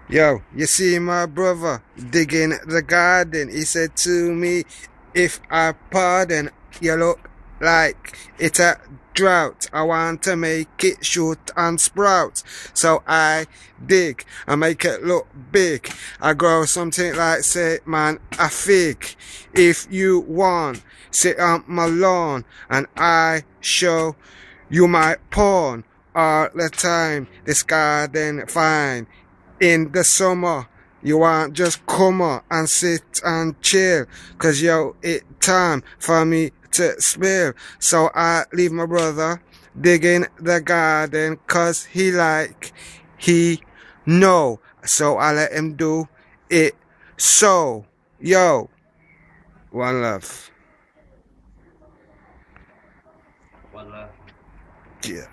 Yo, you see my brother digging the garden. He said to me, if I pardon, you look like it's a drought. I want to make it shoot and sprout. So I dig, I make it look big. I grow something like, say, man, a fig. If you want, sit on my lawn and I show you my porn all the time. This garden fine. In the summer, you want just come up and sit and chill, cause yo, it time for me to spill. So I leave my brother digging the garden, cause he know. So I let him do it. So, yo, one love. One love. Yeah.